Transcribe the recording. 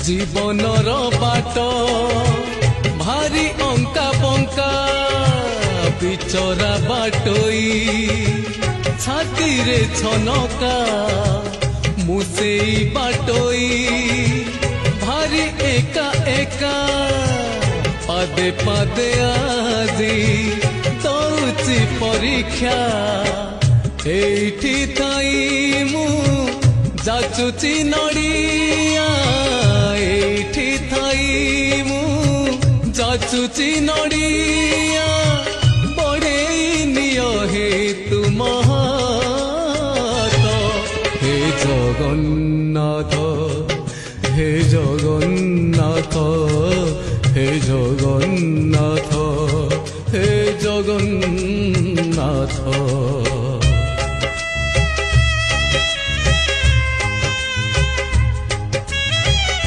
जीवनर बाट भारी अंका बंका बिचरा बाटोई छाती रे छनका मुसेई बाटोई भारी एका एका पादे पादे आजी दौची परीक्षा एठी थाई मु जाचुची नड़िया एठी थाई मु जाचुची नड़िया बड़े निय हे तुम हे जगन्नाथ हे जगन्नाथ हे जगन्नाथ हे जगन्नाथ।